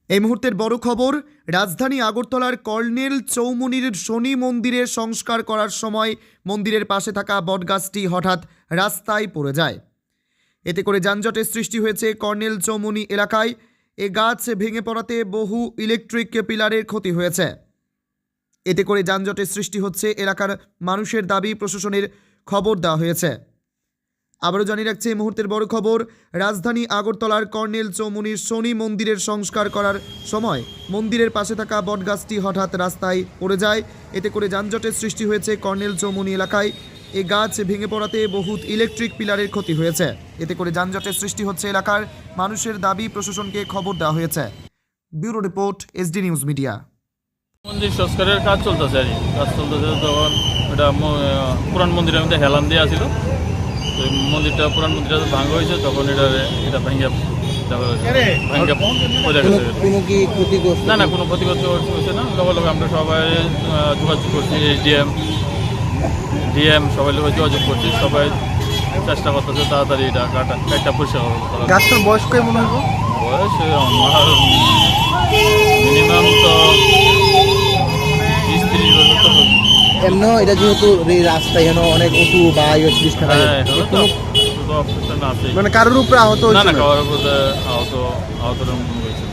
এই মুহূর্তের বড় খবর, রাজধানী আগরতলার কর্নেল চৌমুনির শনি মন্দিরের সংস্কার করার সময় মন্দিরের পাশে থাকা বটগাছটি হঠাৎ রাস্তায় পড়ে যায়। এতে করে যানজটের সৃষ্টি হয়েছে কর্নেল চৌমুনি এলাকায়। এ গাছ ভেঙে পড়াতে বহু ইলেকট্রিক পিলারের ক্ষতি হয়েছে। এতে করে যানজটের সৃষ্টি হচ্ছে। এলাকার মানুষের দাবি প্রশাসনের খবর দেওয়া হয়েছে। আবারও জানিয়ে রাখছে এই মুহূর্তের বড় খবর, রাজধানী আগরতলার কর্নেল চৌমুনির শনি মন্দিরের সংস্কার করার সময় মন্দিরের পাশে থাকা বটগাছটি হঠাৎ রাস্তায় পড়ে যায়। এতে করে যানজটের সৃষ্টি হয়েছে কর্নেল চৌমুনি এলাকায়। এই গাছ ভেঙে পড়াতে বহু ইলেকট্রিক পিলারের ক্ষতি হয়েছে। এতে করে যানজটের সৃষ্টি হচ্ছে। এলাকার মানুষের দাবি প্রশাসনকে খবর দেওয়া হয়েছে। Bureau report, SD news media. মন্দির সংস্কারের কাজ চলতেছে আর কি। কাজ চলতেছে তখন এটা পুরান মন্দিরের মধ্যে হেলান দেওয়া ছিল। তো মন্দিরটা পুরান মন্দিরটা ভাঙা হয়েছে, তখন এটা ভাঙ্গা বোঝা গেছে। না না, কোনো ক্ষতিগ্রস্ত হচ্ছে না। লগে আমরা সবাই যোগাযোগ করছি, ডিএম সবাই লোক যোগাযোগ করছি। সবাই চেষ্টা করতেছে তাড়াতাড়ি এটা কাঠটা পরিষ্কার করা। গাছটার বয়স কই মনে হয়? বয়স আমার মিনিমাম তো 20-30 বছর তো হবে। এমন এটা যেহেতু এই রাস্তা এখানে অনেক উঁচু বা অপশন আছে, মানে কারোর উপরে আহত না না, হয়েছিল? খাওয়ার উপরে আহত হয়েছে।